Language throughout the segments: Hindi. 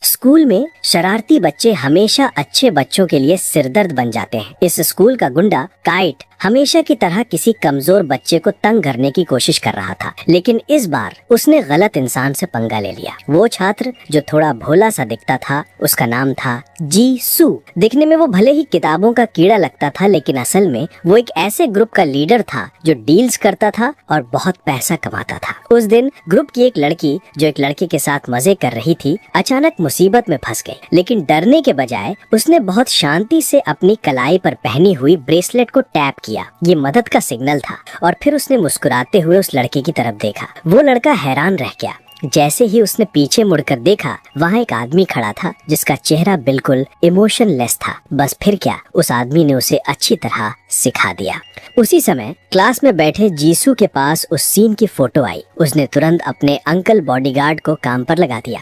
स्कूल में शरारती बच्चे हमेशा अच्छे बच्चों के लिए सिरदर्द बन जाते हैं। इस स्कूल का गुंडा काइट हमेशा की तरह किसी कमजोर बच्चे को तंग करने की कोशिश कर रहा था, लेकिन इस बार उसने गलत इंसान से पंगा ले लिया। वो छात्र जो थोड़ा भोला सा दिखता था, उसका नाम था जीसू। दिखने में वो भले ही किताबों का कीड़ा लगता था, लेकिन असल में वो एक ऐसे ग्रुप का लीडर था जो डील्स करता था और बहुत पैसा कमाता था। उस दिन ग्रुप की एक लड़की जो एक लड़के के साथ मजे कर रही थी, अचानक मुसीबत में फंस गई। लेकिन डरने के बजाय उसने बहुत शांति से अपनी कलाई पर पहनी हुई ब्रेसलेट को टैप किया। ये मदद का सिग्नल था। और फिर उसने मुस्कुराते हुए उस लड़के की तरफ देखा। वो लड़का हैरान रह गया। जैसे ही उसने पीछे मुड़कर देखा, वहाँ एक आदमी खड़ा था जिसका चेहरा बिल्कुल इमोशनलेस था। बस फिर क्या, उस आदमी ने उसे अच्छी तरह सिखा दिया। उसी समय क्लास में बैठे जीसू के पास उस सीन की फोटो आई। उसने तुरंत अपने अंकल बॉडीगार्ड को काम पर लगा दिया।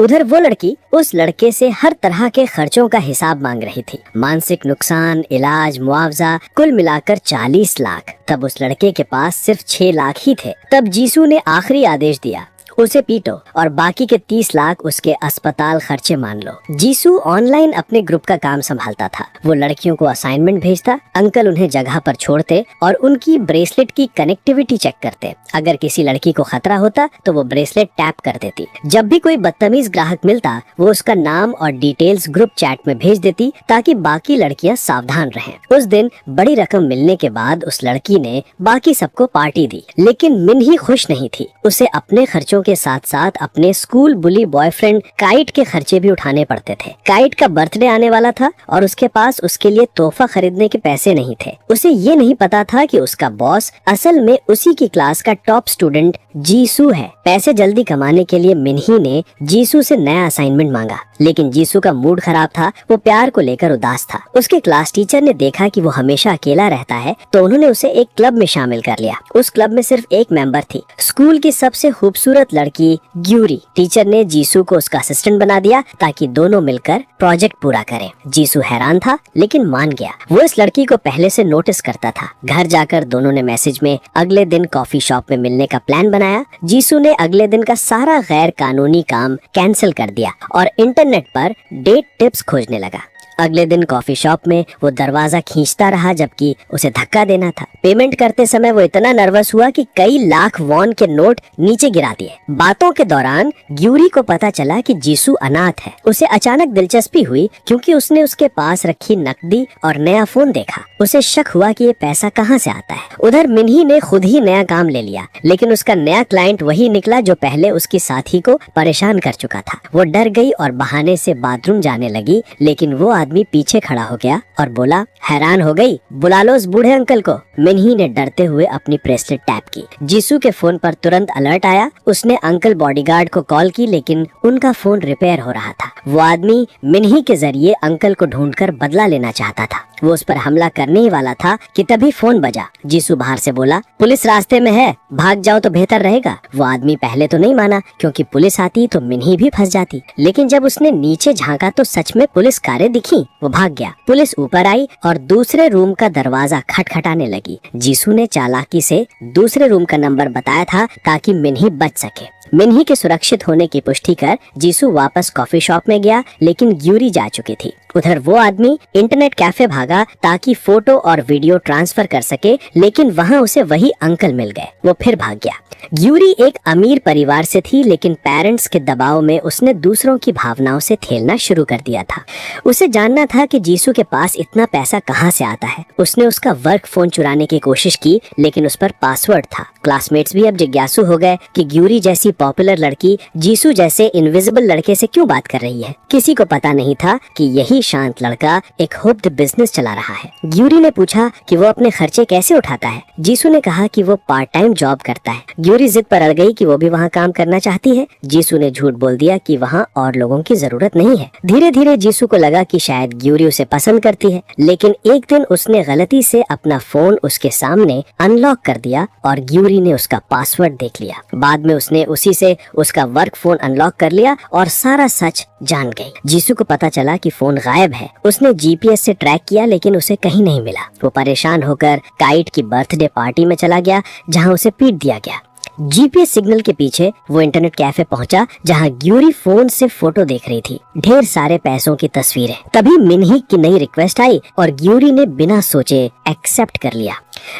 उधर वो लड़की उस लड़के से हर तरह के खर्चों का हिसाब मांग रही थी। मानसिक नुकसान, इलाज, मुआवजा, कुल मिलाकर 40 लाख। तब उस लड़के के पास सिर्फ 6 लाख ही थे। तब जीसू ने आखिरी आदेश दिया, उसे पीटो और बाकी के 30 लाख उसके अस्पताल खर्चे मान लो। जीसू ऑनलाइन अपने ग्रुप का काम संभालता था। वो लड़कियों को असाइनमेंट भेजता, अंकल उन्हें जगह पर छोड़ते और उनकी ब्रेसलेट की कनेक्टिविटी चेक करते। अगर किसी लड़की को खतरा होता तो वो ब्रेसलेट टैप कर देती। जब भी कोई बदतमीज ग्राहक मिलता, वो उसका नाम और डिटेल्स ग्रुप चैट में भेज देती ताकि बाकी लड़कियां सावधान रहें। उस दिन बड़ी रकम मिलने के बाद उस लड़की ने बाकी सबको पार्टी दी, लेकिन मिन्ही खुश नहीं थी। उसे अपने खर्चों के साथ साथ अपने स्कूल बुली बॉयफ्रेंड काइट के खर्चे भी उठाने पड़ते थे। काइट का बर्थडे आने वाला था और उसके पास उसके लिए तोहफा खरीदने के पैसे नहीं थे। उसे ये नहीं पता था कि उसका बॉस असल में उसी की क्लास का टॉप स्टूडेंट जीसू है। पैसे जल्दी कमाने के लिए मिन्ही ने जीसू से नया असाइनमेंट मांगा, लेकिन जीसू का मूड खराब था। वो प्यार को लेकर उदास था। उसके क्लास टीचर ने देखा कि वो हमेशा अकेला रहता है, तो उन्होंने उसे एक क्लब में शामिल कर लिया। उस क्लब में सिर्फ एक मेंबर थी, स्कूल की सबसे खूबसूरत लड़की ग्यूरी। टीचर ने जीसू को उसका असिस्टेंट बना दिया ताकि दोनों मिलकर प्रोजेक्ट पूरा करें। जीसू हैरान था, लेकिन मान गया। वो इस लड़की को पहले से नोटिस करता था। घर जाकर दोनों ने मैसेज में अगले दिन कॉफी शॉप में मिलने का प्लान बनाया। जीसू ने अगले दिन का सारा गैर कानूनी काम कैंसिल कर दिया और इंटरनेट पर डेट टिप्स खोजने लगा। अगले दिन कॉफी शॉप में वो दरवाजा खींचता रहा, जबकि उसे धक्का देना था। पेमेंट करते समय वो इतना नर्वस हुआ कि कई लाख वॉन के नोट नीचे गिरा दिए। बातों के दौरान ग्यूरी को पता चला कि जीसू अनाथ है। उसे अचानक दिलचस्पी हुई क्योंकि उसने उसके पास रखी नकदी और नया फोन देखा। उसे शक हुआ कि ये पैसा कहाँ से आता है। उधर मिन्ही ने खुद ही नया काम ले लिया, लेकिन उसका नया क्लाइंट वही निकला जो पहले उसकी साथी को परेशान कर चुका था। वो डर गई और बहाने से बाथरूम जाने लगी, लेकिन वो आदमी पीछे खड़ा हो गया और बोला, हैरान हो गई, बुला लो उस बूढ़े अंकल को। मिन्ही ने डरते हुए अपनी ब्रेसलेट टैप की। जीसू के फोन पर तुरंत अलर्ट आया। उसने अंकल बॉडीगार्ड को कॉल की, लेकिन उनका फोन रिपेयर हो रहा था। वो आदमी मिन्ही के जरिए अंकल को ढूंढकर बदला लेना चाहता था। वो उस पर हमला करने ही वाला था कि तभी फोन बजा। जीसू बाहर से बोला, पुलिस रास्ते में है, भाग जाओ तो बेहतर रहेगा। वो आदमी पहले तो नहीं माना, क्योंकि पुलिस आती तो मिन्ही भी फंस जाती। लेकिन जब उसने नीचे झांका तो सच में पुलिस कारें दिखी। वो भाग गया। पुलिस ऊपर आई और दूसरे रूम का दरवाजा खटखटाने लगी। जीसू ने चालाकी से दूसरे रूम का नंबर बताया था ताकि मिन्ही बच सके। मिन्ही के सुरक्षित होने की पुष्टि कर जीसू वापस कॉफी शॉप में गया, लेकिन ग्यूरी जा चुकी थी। उधर वो आदमी इंटरनेट कैफे भागा ताकि फोटो और वीडियो ट्रांसफर कर सके, लेकिन वहाँ उसे वही अंकल मिल गए। वो फिर भाग गया। ग्यूरी एक अमीर परिवार से थी, लेकिन पेरेंट्स के दबाव में उसने दूसरों की भावनाओं से खेलना शुरू कर दिया था। उसे जानना था कि जीसू के पास इतना पैसा कहाँ से आता है। उसने उसका वर्क फोन चुराने की कोशिश की, लेकिन उस पर पासवर्ड था। क्लासमेट्स भी अब जिज्ञासु हो गए कि ग्यूरी जैसी पॉपुलर लड़की जीसू जैसे इनविजिबल लड़के से क्यों बात कर रही है। किसी को पता नहीं था कि यही शांत लड़का एक हुप्ड बिजनेस चला रहा है। ग्यूरी ने पूछा कि वो अपने खर्चे कैसे उठाता है। जीसू ने कहा कि वो पार्ट टाइम जॉब करता है। ग्यूरी जिद पर अड़ गई कि वो भी वहाँ काम करना चाहती है। जीसू ने झूठ बोल दिया कि वहाँ और लोगों की जरूरत नहीं है। धीरे धीरे जीसू को लगा कि शायद ग्यूरी उसे पसंद करती है, लेकिन एक दिन उसने गलती से अपना फोन उसके सामने अनलॉक कर दिया और ग्यूरी ने उसका पासवर्ड देख लिया। बाद में उसने उसी से उसका वर्क फोन अनलॉक कर लिया और सारा सच जान गई। जीसू को पता चला कि फोन गायब है। उसने जीपीएस से ट्रैक किया, लेकिन उसे कहीं नहीं मिला। वो परेशान होकर काइट की बर्थडे पार्टी में चला गया, जहां उसे पीट दिया गया। जीपीएस सिग्नल के पीछे वो इंटरनेट कैफे पहुंचा जहां ग्यूरी फोन से फोटो देख रही थी, ढेर सारे पैसों की तस्वीरें। तभी मिन्ही की नई रिक्वेस्ट आई और ग्यूरी ने बिना सोचे एक्सेप्ट कर लिया।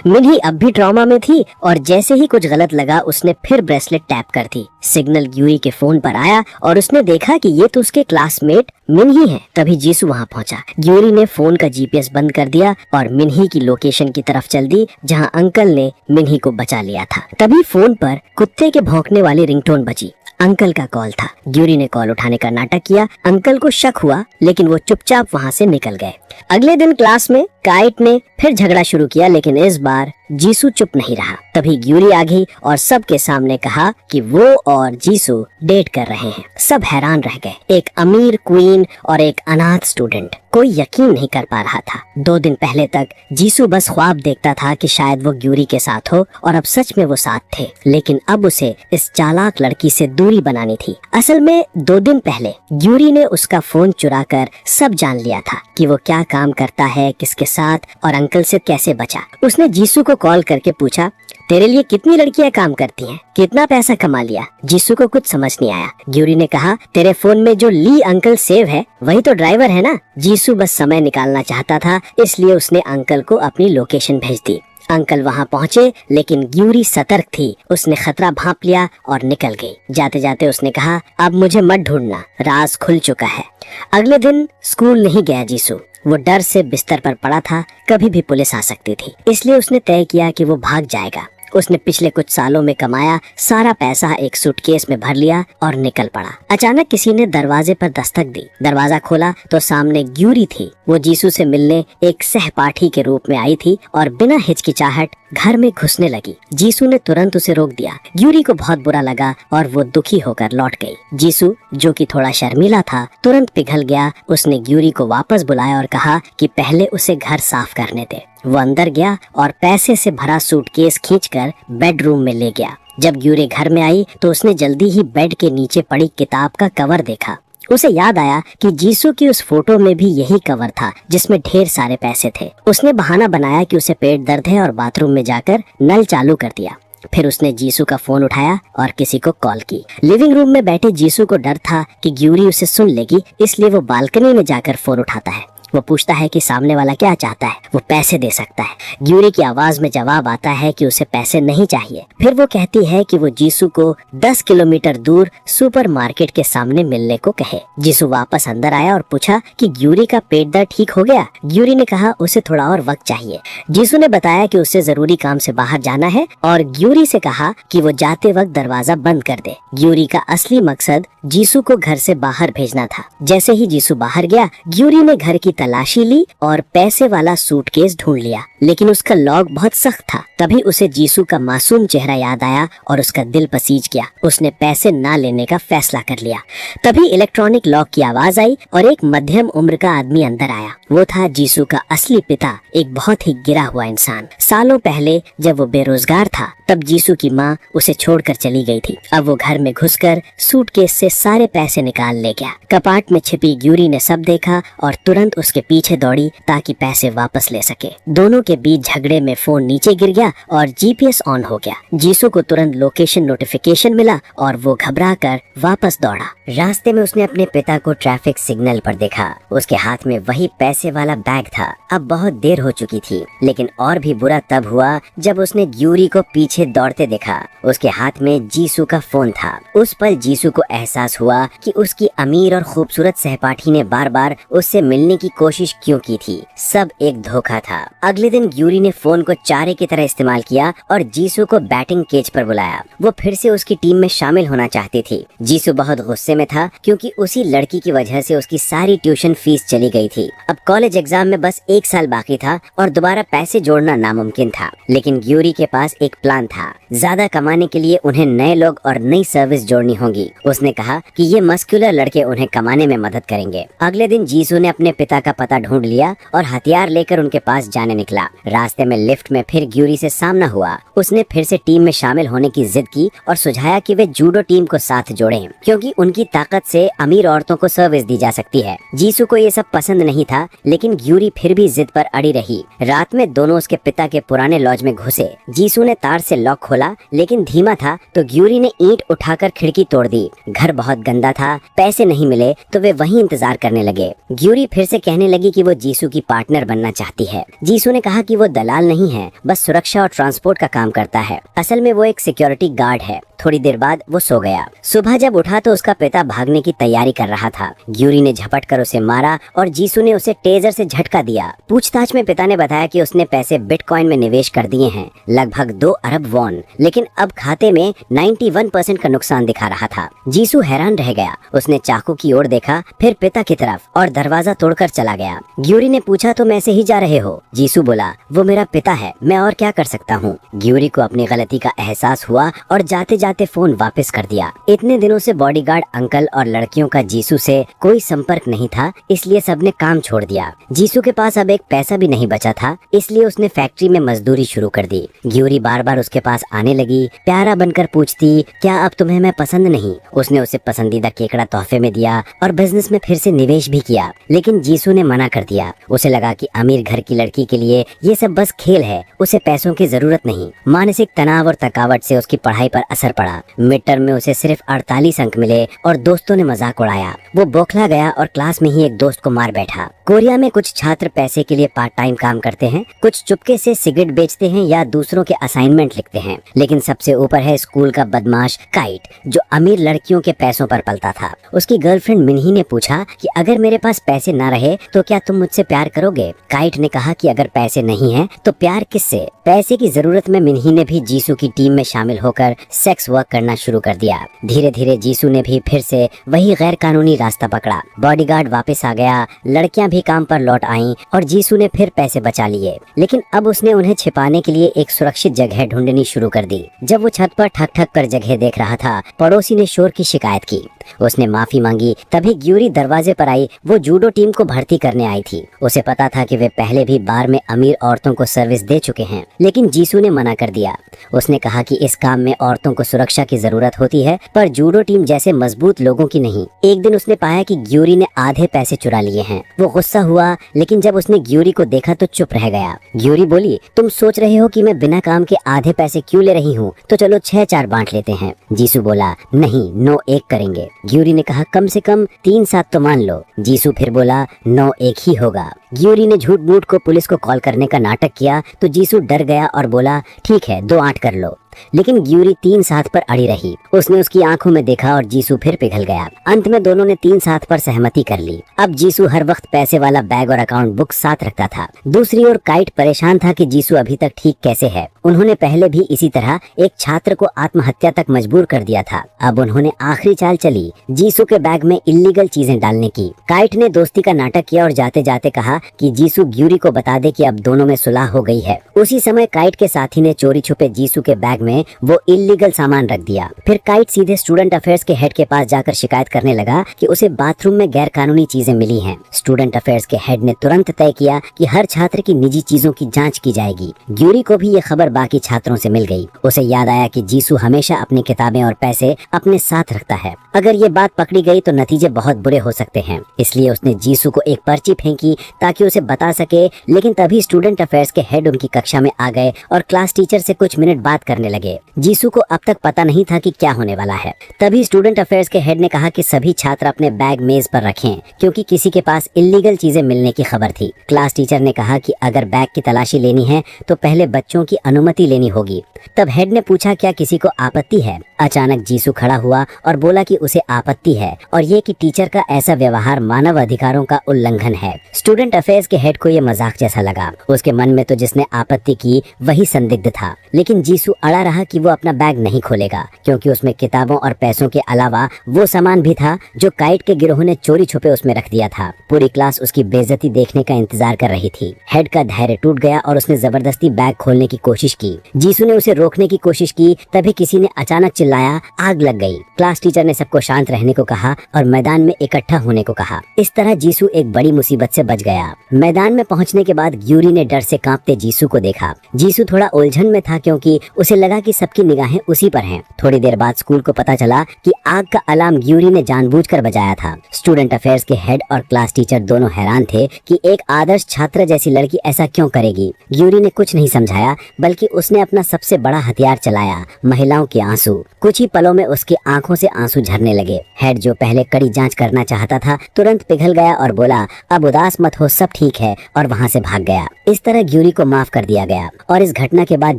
मिन्ही अब भी ट्रॉमा में थी और जैसे ही कुछ गलत लगा उसने फिर ब्रेसलेट टैप कर दी। सिग्नल ग्यूरी के फोन पर आया और उसने देखा कि ये तो उसके क्लासमेट मिन्ही है। तभी जीसू वहां पहुंचा। ग्यूरी ने फोन का जीपीएस बंद कर दिया और मिन्ही की लोकेशन की तरफ चल दी जहां अंकल ने मिन्ही को बचा लिया था। तभी फोन पर कुत्ते के भौंकने वाली रिंगटोन बजी। अंकल का कॉल था। ग्यूरी ने कॉल उठाने का नाटक किया। अंकल को शक हुआ लेकिन वो चुपचाप वहां से निकल गए। अगले दिन क्लास में काइट ने फिर झगड़ा शुरू किया लेकिन इस बार जीसू चुप नहीं रहा। तभी ग्यूरी आ गई और सबके सामने कहा कि वो और जीसू डेट कर रहे हैं। सब हैरान रह गए, एक अमीर क्वीन और एक अनाथ स्टूडेंट। कोई यकीन नहीं कर पा रहा था। 2 दिन पहले तक जीसू बस ख्वाब देखता था कि शायद वो ग्यूरी के साथ हो और अब सच में वो साथ थे, लेकिन अब उसे इस चालाक लड़की से दूरी बनानी थी। असल में 2 दिन पहले ग्यूरी ने उसका फोन चुरा कर सब जान लिया था कि वो क्या काम करता है, किसके साथ और अंकल से कैसे बचा। उसने जीसू को कॉल करके पूछा, तेरे लिए कितनी लड़कियां काम करती हैं? कितना पैसा कमा लिया? जीसू को कुछ समझ नहीं आया। ग्यूरी ने कहा, तेरे फोन में जो ली अंकल सेव है वही तो ड्राइवर है ना। जीसू बस समय निकालना चाहता था, इसलिए उसने अंकल को अपनी लोकेशन भेज दी। अंकल वहां पहुंचे लेकिन ग्यूरी सतर्क थी। उसने खतरा भांप लिया और निकल गई। जाते जाते उसने कहा, अब मुझे मत ढूंढना, राज खुल चुका है। अगले दिन स्कूल नहीं गया जीसू। वो डर से बिस्तर पर पड़ा था, कभी भी पुलिस आ सकती थी, इसलिए उसने तय किया कि वो भाग जाएगा। उसने पिछले कुछ सालों में कमाया सारा पैसा एक सूटकेस में भर लिया और निकल पड़ा। अचानक किसी ने दरवाजे पर दस्तक दी। दरवाजा खोला तो सामने ग्यूरी थी। वो जीसू से मिलने एक सहपाठी के रूप में आई थी और बिना हिचकिचाहट घर में घुसने लगी। जीसू ने तुरंत उसे रोक दिया। ग्यूरी को बहुत बुरा लगा और वो दुखी होकर लौट गई। जीसू, जो कि थोड़ा शर्मीला था, तुरंत पिघल गया। उसने ग्यूरी को वापस बुलाया और कहा कि पहले उसे घर साफ करने दे। वो अंदर गया और पैसे से भरा सूटकेस खींचकर बेडरूम में ले गया। जब ग्यूरी घर में आई तो उसने जल्दी ही बेड के नीचे पड़ी किताब का कवर देखा। उसे याद आया कि जीसू की उस फोटो में भी यही कवर था जिसमें ढेर सारे पैसे थे। उसने बहाना बनाया कि उसे पेट दर्द है और बाथरूम में जाकर नल चालू कर दिया। फिर उसने जीसू का फोन उठाया और किसी को कॉल की। लिविंग रूम में बैठे जीसू को डर था कि ग्यूरी उसे सुन लेगी, इसलिए वो बालकनी में जाकर फोन उठाता है। वो पूछता है कि सामने वाला क्या चाहता है। वो पैसे दे सकता है। ग्यूरी की आवाज में जवाब आता है कि उसे पैसे नहीं चाहिए। फिर वो कहती है कि वो जीसू को 10 किलोमीटर दूर सुपरमार्केट के सामने मिलने को कहे। जीसू वापस अंदर आया और पूछा कि ग्यूरी का पेट दर्द ठीक हो गया। ग्यूरी ने कहा उसे थोड़ा और वक्त चाहिए। जीसू ने बताया कि उसे जरूरी काम से बाहर जाना है और ग्यूरी से कहा कि वो जाते वक्त दरवाजा बंद कर दे। ग्यूरी का असली मकसद जीसू को घर से बाहर भेजना था। जैसे ही जीसू बाहर गया, ग्यूरी ने घर की तलाशी ली और पैसे वाला सूटकेस ढूंढ लिया, लेकिन उसका लॉक बहुत सख्त था। तभी उसे जीसू का मासूम चेहरा याद आया और उसका दिल पसीज गया। उसने पैसे ना लेने का फैसला कर लिया। तभी इलेक्ट्रॉनिक लॉक की आवाज आई और एक मध्यम उम्र का आदमी अंदर आया। वो था जीसू का असली पिता, एक बहुत ही गिरा हुआ इंसान। सालों पहले जब वो बेरोजगार था तब जीसू की माँ उसे छोड़कर चली गई थी। अब वो घर में घुसकर सूटकेस से सारे पैसे निकाल ले गया। कपाट में छिपी ग्यूरी ने सब देखा और तुरंत उसके पीछे दौड़ी ताकि पैसे वापस ले सके। दोनों के बीच झगड़े में फोन नीचे गिर गया और जीपीएस ऑन हो गया। जीसू को तुरंत लोकेशन नोटिफिकेशन मिला और वो घबरा कर वापस दौड़ा। रास्ते में उसने अपने पिता को ट्रैफिक सिग्नल पर देखा। उसके हाथ में वही पैसे वाला बैग था। अब बहुत देर हो चुकी थी, लेकिन और भी बुरा तब हुआ जब उसने ग्यूरी को पीछे दौड़ते देखा। उसके हाथ में जीसू का फोन था। उस पल जीसू को एहसास हुआ कि उसकी अमीर और खूबसूरत सहपाठी ने बार बार उससे मिलने की कोशिश क्यों की थी। सब एक धोखा था। अगले दिन ग्यूरी ने फोन को चारे की तरह इस्तेमाल किया और जीसू को बैटिंग केज पर बुलाया। वो फिर से उसकी टीम में शामिल होना चाहती थी। जीसू बहुत गुस्से में था क्योंकि उसी लड़की की वजह से उसकी सारी ट्यूशन फीस चली गई थी। अब कॉलेज एग्जाम में बस 1 साल बाकी था और दोबारा पैसे जोड़ना नामुमकिन था। लेकिन ग्यूरी के पास एक प्लान था। ज्यादा कमाने के लिए उन्हें नए लोग और नई सर्विस जोड़नी होगी। उसने कहा कि ये मस्कुलर लड़के उन्हें कमाने में मदद करेंगे। अगले दिन जीसू ने अपने पिता का पता ढूंढ लिया और हथियार लेकर उनके पास जाने निकला। रास्ते में लिफ्ट में फिर ग्यूरी से सामना हुआ। उसने फिर से टीम में शामिल होने की जिद की और सुझाया कि वे जूडो टीम को साथ जोड़ें, क्योंकि उनकी ताकत से अमीर औरतों को सर्विस दी जा सकती है। जीसू को ये सब पसंद नहीं था, लेकिन ग्यूरी फिर भी जिद पर अड़ी रही। रात में दोनों उसके पिता के पुराने लॉज में घुसे। जीसू ने तार से लॉक खोला, लेकिन धीमा था, तो ग्यूरी ने ईंट उठाकर खिड़की तोड़ दी। घर बहुत गंदा था, पैसे नहीं मिले तो वे वहीं इंतजार करने लगे। ग्यूरी फिर से कहने लगी कि वो जीसू की पार्टनर बनना चाहती है। जीसू ने कहा कि वो दलाल नहीं है, बस सुरक्षा और ट्रांसपोर्ट का काम करता है। असल में वो एक सिक्योरिटी गार्ड है। थोड़ी देर बाद वो सो गया। सुबह जब उठा तो उसका पिता भागने की तैयारी कर रहा था। ग्यूरी ने झपट कर उसे मारा और जीसू ने उसे टेजर से झटका दिया। पूछताछ में पिता ने बताया कि उसने पैसे बिटकॉइन में निवेश कर दिए हैं, लगभग 2 अरब वॉन, लेकिन अब खाते में 91% का नुकसान दिखा रहा था। जीसू हैरान रह गया। उसने चाकू की ओर देखा, फिर पिता की तरफ, और दरवाजा तोड़कर चला गया। ग्यूरी ने पूछा, तुम ऐसे ही जा रहे हो? जीसू बोला, वो मेरा पिता है, मैं और क्या कर सकता हूँ। ग्यूरी को अपनी गलती का एहसास हुआ और जाते जाते फोन वापस कर दिया। इतने दिनों से बॉडीगार्ड अंकल और लड़कियों का जीसू से कोई संपर्क नहीं था, इसलिए सबने काम छोड़ दिया। जीसू के पास अब एक पैसा भी नहीं बचा था, इसलिए उसने फैक्ट्री में मजदूरी शुरू कर दी। ग्यूरी बार बार उसके पास आने लगी, प्यारा बनकर पूछती, क्या अब तुम्हें मैं पसंद नहीं? उसने उसे पसंदीदा केकड़ा तोहफे में दिया और बिजनेस में फिर से निवेश भी किया, लेकिन जीसू ने मना कर दिया। उसे लगा कि अमीर घर की लड़की के लिए ये सब बस खेल है, उसे पैसों की जरूरत नहीं। मानसिक तनाव और थकावट से उसकी पढ़ाई पर असर पड़ा। मिड टर्म में उसे सिर्फ 48 अंक मिले और दोस्तों ने मजाक उड़ाया। वो बौखला गया और क्लास में ही एक दोस्त को मार बैठा। कोरिया में कुछ छात्र पैसे के लिए पार्ट टाइम काम करते हैं, कुछ चुपके से सिगरेट बेचते हैं या दूसरों के असाइनमेंट लिखते हैं, लेकिन सबसे ऊपर है स्कूल का बदमाश काइट, जो अमीर लड़कियों के पैसों पर पलता था। उसकी गर्लफ्रेंड मिन्ही ने पूछा कि अगर मेरे पास पैसे ना रहे तो क्या तुम मुझसे प्यार करोगे? काइट ने कहा कि अगर पैसे नहीं हैं तो प्यार किससे? पैसे की जरूरत में मिन्ही ने भी जीसू की टीम में शामिल होकर सेक्स वर्क करना शुरू कर दिया। धीरे धीरे जीसू ने भी फिर से वही गैर कानूनी रास्ता पकड़ा। बॉडीगार्ड वापस आ गया, लड़कियां भी काम पर लौट आईं और जीसू ने फिर पैसे बचा लिए, लेकिन अब उसने उन्हें छिपाने के लिए एक सुरक्षित जगह ढूंढनी शुरू कर दी। जब वो छत पर ठक ठक कर जगह देख रहा था, पड़ोसी ने शोर की शिकायत की। उसने माफी मांगी, तभी ग्यूरी दरवाजे पर आई। वो जूडो टीम को भर्ती करने आई थी। उसे पता था कि वे पहले भी बार में अमीर औरतों को सर्विस दे चुके हैं, लेकिन जीसू ने मना कर दिया। उसने कहा कि इस काम में औरतों को सुरक्षा की जरूरत होती है, पर जूडो टीम जैसे मजबूत लोगों की नहीं। एक दिन उसने पाया कि ग्यूरी ने आधे पैसे चुरा लिए हैं। वो गुस्सा हुआ, लेकिन जब उसने ग्यूरी को देखा तो चुप रह गया। ग्यूरी बोली, तुम सोच रहे हो कि मैं बिना काम के आधे पैसे क्यों ले रही हूँ? तो चलो 6-4 बांट लेते हैं। जीसू बोला, नहीं, 9-1 करेंगे। ग्यूरी ने कहा, कम से कम 3-7 तो मान लो। जीसू फिर बोला, 9-1 ही होगा। ग्यूरी ने झूठ मूठ को पुलिस को कॉल करने का नाटक किया तो जीसू डर गया और बोला, ठीक है, 2-8 कर लो। लेकिन ग्यूरी 3-7 पर अड़ी रही। उसने उसकी आंखों में देखा और जीसू फिर पिघल गया। अंत में दोनों ने 3-7 पर सहमति कर ली। अब जीसू हर वक्त पैसे वाला बैग और अकाउंट बुक साथ रखता था। दूसरी ओर काइट परेशान था कि जीसू अभी तक ठीक कैसे है। उन्होंने पहले भी इसी तरह एक छात्र को आत्महत्या तक मजबूर कर दिया था। अब उन्होंने आखिरी चाल चली, जीसू के बैग में इल्लीगल चीजें डालने की। काइट ने दोस्ती का नाटक किया और जाते जाते कहा कि जीसू ग्यूरी को बता दे कि अब दोनों में सुलह हो गई है। उसी समय काइट के साथी ने चोरी छुपे जीसू के बैग में वो इल्लीगल सामान रख दिया। फिर काइट सीधे स्टूडेंट अफेयर्स के हेड के पास जाकर शिकायत करने लगा कि उसे बाथरूम में गैर कानूनी चीजें मिली हैं। स्टूडेंट अफेयर्स के हेड ने तुरंत तय किया कि हर छात्र की निजी चीजों की जांच की जाएगी। ग्यूरी को भी ये खबर बाकी छात्रों से मिल गई। उसे याद आया कि जीसू हमेशा अपनी किताबें और पैसे अपने साथ रखता है। अगर ये बात पकड़ी गई तो नतीजे बहुत बुरे हो सकते हैं। इसलिए उसने जीसू को एक पर्ची फेंकी ताकि उसे बता सके, लेकिन तभी स्टूडेंट अफेयर्स के हेड उनकी कक्षा में आ गए और क्लास टीचर से कुछ मिनट बात करने लगे। जीसू को अब तक पता नहीं था कि क्या होने वाला है। तभी स्टूडेंट अफेयर्स के हेड ने कहा कि सभी छात्र अपने बैग मेज पर रखें, क्योंकि किसी के पास इल्लीगल चीजें मिलने की खबर थी। क्लास टीचर ने कहा कि अगर बैग की तलाशी लेनी है तो पहले बच्चों की अनुमति लेनी होगी। तब हेड ने पूछा, क्या किसी को आपत्ति है? अचानक जीसू खड़ा हुआ और बोला कि उसे आपत्ति है और ये कि टीचर का ऐसा व्यवहार मानव अधिकारों का उल्लंघन है। स्टूडेंट अफेयर्स के हेड को यह मजाक जैसा लगा। उसके मन में तो जिसने आपत्ति की वही संदिग्ध था, लेकिन जीसू अड़ा मुस्कुरा रहा कि वो अपना बैग नहीं खोलेगा क्योंकि उसमें किताबों और पैसों के अलावा वो सामान भी था जो काइट के गिरोह ने चोरी छुपे उसमें रख दिया था। पूरी क्लास उसकी बेइज्जती देखने का इंतजार कर रही थी। हेड का धैर्य टूट गया और उसने जबरदस्ती बैग खोलने की कोशिश की। जीसू ने उसे रोकने की कोशिश की, तभी किसी ने अचानक चिल्लाया, आग लग गई। क्लास टीचर ने सबको शांत रहने को कहा और मैदान में इकट्ठा होने को कहा। इस तरह जीसू एक बड़ी मुसीबत से बच गया। मैदान में पहुंचने के बाद ग्यूरी ने डर से कांपते जीसू को देखा। जीसू थोड़ा उलझन में था क्योंकि उसे लगा कि सबकी निगाहें उसी पर हैं। थोड़ी देर बाद स्कूल को पता चला कि आग का अलार्म ग्यूरी ने जानबूझकर बजाया था। स्टूडेंट अफेयर्स के हेड और क्लास टीचर दोनों हैरान थे कि एक आदर्श छात्र जैसी लड़की ऐसा क्यों करेगी। ग्यूरी ने कुछ नहीं समझाया, बल्कि उसने अपना सबसे बड़ा हथियार चलाया, महिलाओं के आंसू। कुछ ही पलों में उसकी आंखों से आंसू झरने लगे। हेड जो पहले कड़ी जांच करना चाहता था तुरंत पिघल गया और बोला, अब उदास मत हो, सब ठीक है, और वहाँ से भाग गया। इस तरह ग्यूरी को माफ कर दिया गया और इस घटना के बाद